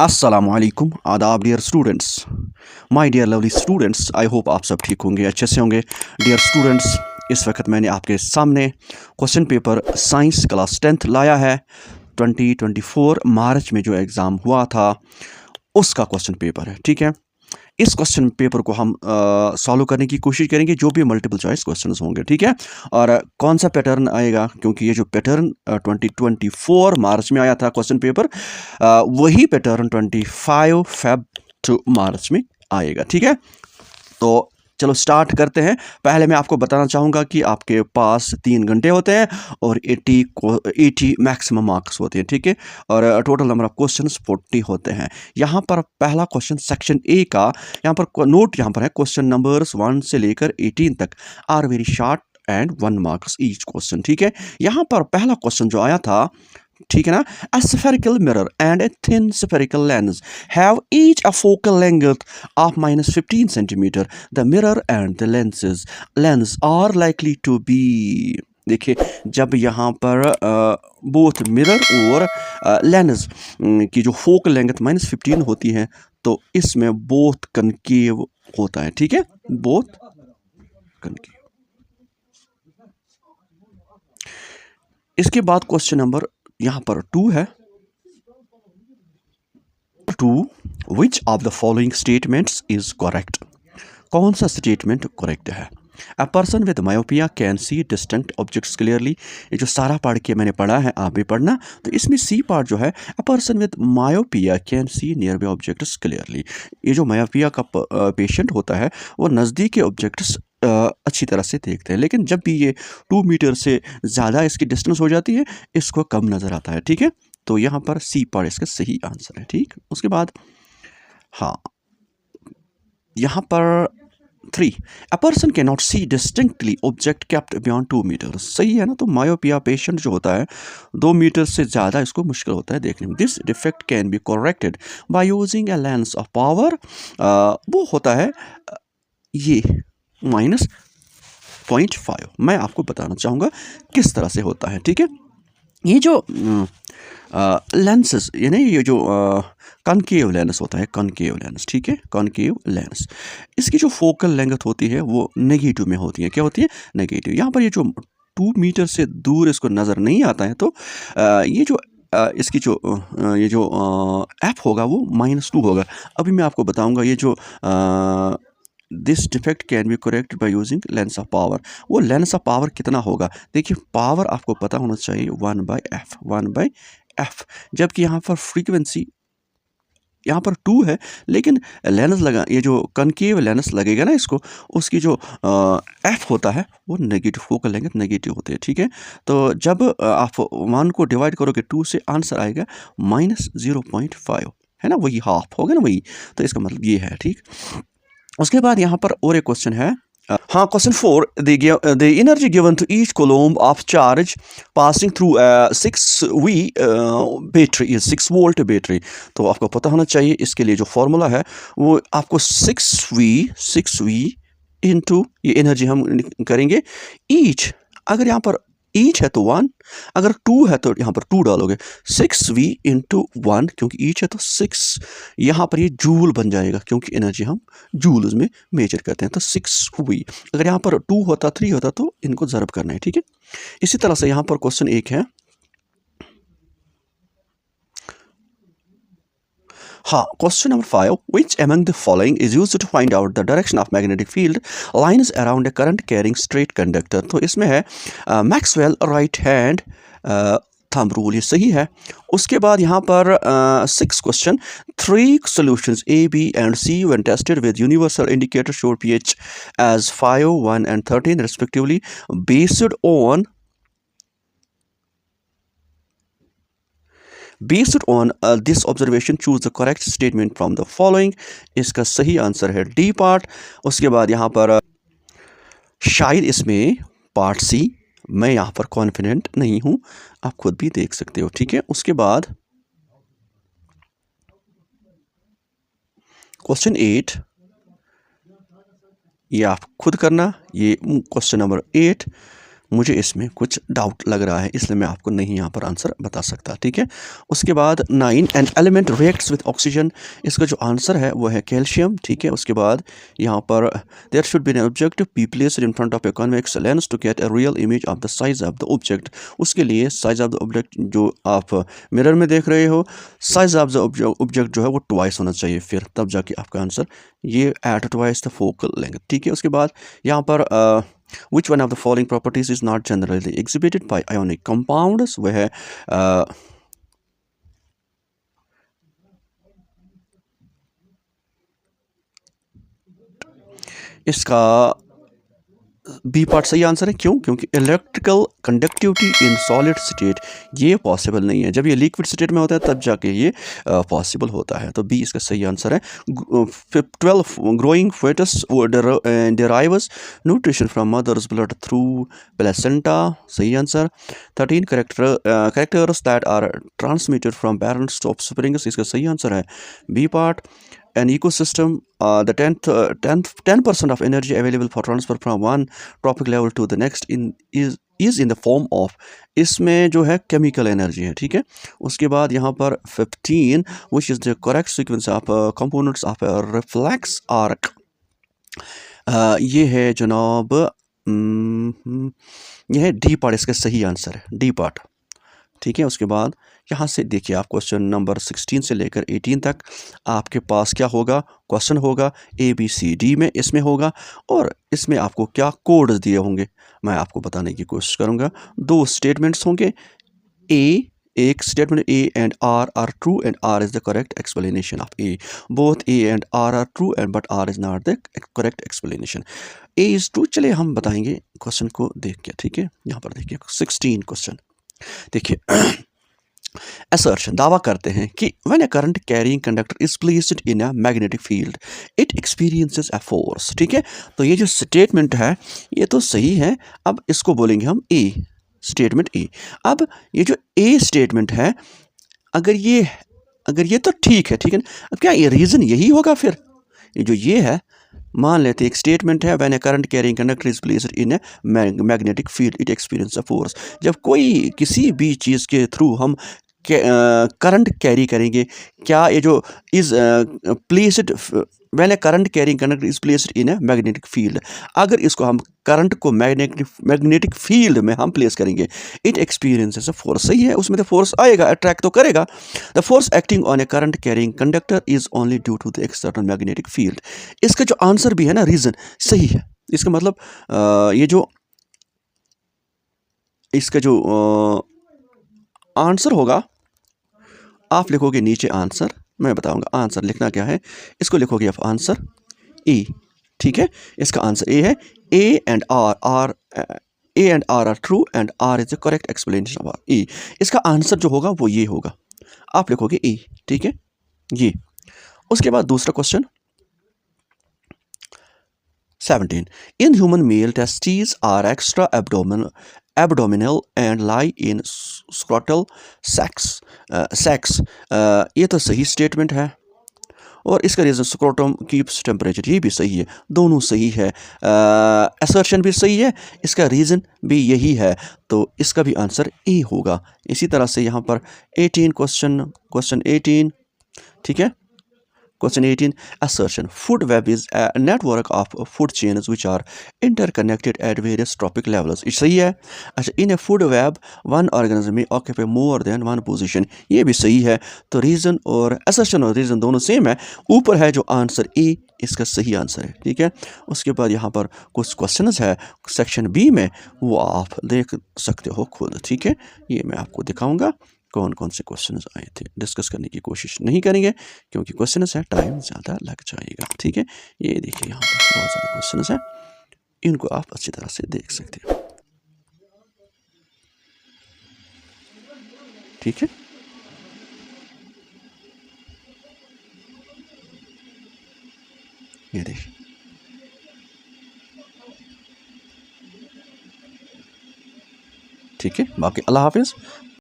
अस्सलामुअलैकुम आदाब dear students. My dear lovely students, I hope आप सब ठीक होंगे, अच्छे से होंगे। डियर स्टूडेंट्स, इस वक्त मैंने आपके सामने question paper science class 10th लाया है। 2024 मार्च में जो एग्ज़ाम हुआ था उसका क्वेश्चन पेपर है, ठीक है। इस क्वेश्चन पेपर को हम सॉल्व करने की कोशिश करेंगे, जो भी मल्टीपल चॉइस क्वेश्चंस होंगे, ठीक है। और कौन सा पैटर्न आएगा, क्योंकि ये जो पैटर्न 2024 मार्च में आया था क्वेश्चन पेपर, वही पैटर्न 25 फेब टू मार्च में आएगा, ठीक है। तो चलो स्टार्ट करते हैं। पहले मैं आपको बताना चाहूँगा कि आपके पास 3 घंटे होते हैं और 80 मैक्सिमम मार्क्स होते हैं, ठीक है। और टोटल नंबर ऑफ क्वेश्चंस 40 होते हैं। यहाँ पर पहला क्वेश्चन सेक्शन ए का, यहाँ पर नोट यहाँ पर है, क्वेश्चन नंबर्स 1 से लेकर 18 तक are very short and 1 marks each question, ठीक है। यहाँ पर पहला क्वेश्चन जो आया था, ठीक है ना, a spherical mirror and a thin spherical lens have each a focal length of -15 centimeter. The mirror and the lens are likely to be, देखिए, जब यहाँ पर बोथ मिरर और लेंस की जो फोकल लेंथ -15 होती है, तो इसमें बोथ कनकेव होता है, ठीक है, बोथ कनकेव। इसके बाद क्वेश्चन नंबर यहाँ पर 2 है। 2, which of the following statements is correct? कौन सा स्टेटमेंट करेक्ट है? A person with myopia can see distinct objects clearly. ये जो सारा पढ़ के मैंने पढ़ा है, आप भी पढ़ना। तो इसमें सी पार्ट जो है, A person with myopia can see nearby objects clearly. ये जो myopia का पेशेंट होता है, वो नज़दीक के ऑब्जेक्ट्स अच्छी तरह से देखते हैं, लेकिन जब भी ये 2 मीटर से ज़्यादा इसकी डिस्टेंस हो जाती है, इसको कम नज़र आता है, ठीक है। तो यहाँ पर सी पार्ट इसका सही आंसर है, ठीक। उसके बाद हाँ, यहाँ पर 3, a person cannot see distinctly object kept beyond 2 meters. सही है ना। तो मायोपिया पेशेंट जो होता है, 2 मीटर से ज़्यादा इसको मुश्किल होता है देखने में। This defect can be corrected by using a lens of power. वो होता है ये -0.5। मैं आपको बताना चाहूँगा किस तरह से होता है, ठीक है। ये जो लेंसेज, यानी ये जो कॉनकेव लेंस होता है, कॉनकेव लेंस, ठीक है, कॉनकेव लेंस, इसकी जो फोकल लेंथ होती है वो नेगेटिव में होती है। क्या होती है? नेगेटिव। यहाँ पर ये जो 2 मीटर से दूर इसको नज़र नहीं आता है, तो ये जो इसकी जो ये जो एफ होगा वो -2 होगा। अभी मैं आपको बताऊंगा ये जो this defect can be correct by using lens of power. वो लेंस ऑफ पावर कितना होगा? देखिए, पावर आपको पता होना चाहिए 1/f, जबकि यहाँ पर फ्रीक्वेंसी यहाँ पर 2 है, लेकिन लेंस लगा, ये जो कनकेव लेंस लगेगा ना इसको, उसकी जो एफ होता है वो नेगेटिव, फोकल लेंथ नेगेटिव होते हैं, ठीक है। तो जब आप 1 को डिवाइड करोगे 2 से, आंसर आएगा -0.5, है ना, वही हाफ होगा ना, वही। तो इसका मतलब ये है, ठीक। उसके बाद यहाँ पर और एक क्वेश्चन है। हाँ, question 4, the energy given to each coulomb of charge passing through 6V battery is 6 volt battery. तो आपको पता होना चाहिए, इसके लिए जो फॉर्मूला है वो आपको 6V इंटू ये एनर्जी हम करेंगे ईच। अगर यहाँ पर ईच है तो 1, अगर 2 है तो यहाँ पर 2 डालोगे। 6V इंटू 1, क्योंकि ईच है तो 6, यहाँ पर ये जूल बन जाएगा, क्योंकि एनर्जी हम जूल्स में मेजर करते हैं। तो 6V, अगर यहाँ पर 2 होता, 3 होता, तो इनको ज़रब करना है, ठीक है। इसी तरह से यहाँ पर क्वेश्चन 1 है। हाँ, question number 5, which among the following is used to find out the direction of magnetic field lines around a current carrying straight conductor? तो इसमें है Maxwell right hand thumb rule, ये सही है। उसके बाद यहाँ पर 6 question, 3 solutions A, B and C when tested with universal indicator showed pH as 5, 1 and 13 respectively. Based on this observation, choose the correct statement from the following. इसका सही answer है डी पार्ट। उसके बाद यहाँ पर शायद इसमें पार्ट सी, मैं यहाँ पर कॉन्फिडेंट नहीं हूँ, आप खुद भी देख सकते हो, ठीक है। उसके बाद क्वेश्चन 8, ये आप खुद करना, ये क्वेश्चन नंबर 8, मुझे इसमें कुछ डाउट लग रहा है, इसलिए मैं आपको नहीं यहाँ पर आंसर बता सकता, ठीक है। उसके बाद 9, an element reacts with oxygen, इसका जो आंसर है वो है कैल्शियम, ठीक है। उसके बाद यहाँ पर there should be an object be placed in front of a convex lens to get a real image of the size of the object. उसके लिए साइज ऑफ द ऑब्जेक्ट जो आप मिरर में देख रहे हो, साइज ऑफ द ऑब्जेक्ट जो है वो ट्वाइस होना चाहिए, फिर तब जाके आपका आंसर ये at twice the focal length, ठीक है। उसके बाद यहाँ पर which one of the following properties is not generally exhibited by ionic compounds, वह है इसका बी पार्ट सही आंसर है। क्यों? क्योंकि electrical conductivity in solid state ये पॉसिबल नहीं है, जब ये लिक्विड स्टेट में होता है तब जाके ये पॉसिबल होता है, तो बी इसका सही आंसर है। 12 growing fetus derives nutrition from mother's blood through placenta, सही answer. 13 characters that are transmitted from parents to offsprings, इसका सही आंसर है B part. An ecosystem, the 10% of energy available for transfer from one trophic level to the next is in the form of, इसमें जो है chemical energy है, ठीक है। उसके बाद यहाँ पर 15 which is the correct sequence of components of a reflex arc, ये है जनाब ये है डी पार्ट, इसका सही आंसर है डी पार्ट, ठीक है। उसके बाद यहाँ से देखिए आप क्वेश्चन नंबर 16 से लेकर 18 तक आपके पास क्या होगा, क्वेश्चन होगा ABCD में, इसमें होगा, और इसमें आपको क्या कोड्स दिए होंगे मैं आपको बताने की कोशिश करूँगा। 2 स्टेटमेंट्स होंगे, एक statement A and R are true and R is the correct explanation of A. Both A and R are true and but R is not the correct explanation. A is true, चलिए हम बताएंगे question को देख के, ठीक है। यहाँ पर देखिए 16 क्वेश्चन देखिए assertion, दावा करते हैं कि when a current carrying conductor is placed in a magnetic field it experiences a force, ठीक है। तो ये जो स्टेटमेंट है ये तो सही है, अब इसको बोलेंगे हम A, स्टेटमेंट A। अब ये जो A स्टेटमेंट है अगर ये तो ठीक है, ठीक है। अब क्या ये रीज़न यही होगा, फिर ये जो ये है, मान लेते एक स्टेटमेंट है when A current carrying conductor is placed in a magnetic field it experience a force, जब कोई किसी भी चीज़ के थ्रू हम करंट कैरी करेंगे, क्या ये जो is placed when A current carrying conductor is placed in a magnetic field, अगर इसको हम करंट को मैग्नेटिक फील्ड में हम प्लेस करेंगे इट एक्सपीरियंसेस अ फोर्स, सही है, उसमें तो फोर्स आएगा, अट्रैक्ट तो करेगा। The force acting on a current carrying conductor is only due to the external magnetic field, इसका जो आंसर भी है ना, रीज़न सही है। इसका मतलब ये जो इसका जो आंसर होगा, आप लिखोगे नीचे आंसर, मैं बताऊंगा आंसर लिखना क्या है, इसको लिखोगे आप आंसर ए, ठीक है। इसका आंसर ए है, A and R R true and R is the correct explanation of A, इसका आंसर जो होगा वो ये होगा, आप लिखोगे ए, ठीक है ये। उसके बाद दूसरा question 17, in human male testes are extra abdominal and lie in scrotal sacs, ये तो सही स्टेटमेंट है, और इसका रीज़न स्क्रोटम कीप्स टेम्परेचर, ये भी सही है, दोनों सही है। असर्शन भी सही है, इसका रीज़न भी यही है, तो इसका भी आंसर ए होगा। इसी तरह से यहाँ पर 18 क्वेश्चन 18, ठीक है। Question 18, assertion, food web is a network of food chains which are interconnected at various trophic levels, ये सही है। अच्छा, in a food web one organism may occupy more than one position, ये भी सही है। तो रीज़न और assertion और रीज़न दोनों सेम है, ऊपर है जो आंसर ए, इसका सही आंसर है, ठीक है। उसके बाद यहाँ पर कुछ क्वेश्चंस है सेक्शन बी में, वो आप देख सकते हो खुद, ठीक है। ये मैं आपको दिखाऊंगा कौन कौन से क्वेश्चंस आए थे, डिस्कस करने की कोशिश नहीं करेंगे क्योंकि क्वेश्चंस है टाइम ज़्यादा लग जाएगा, ठीक है। ये देखिए यहाँ पर बहुत सारे क्वेश्चंस हैं, इनको आप अच्छी तरह से देख सकते हैं, ठीक है। ये देखिए, ठीक है। बाकी अल्लाह हाफिज़।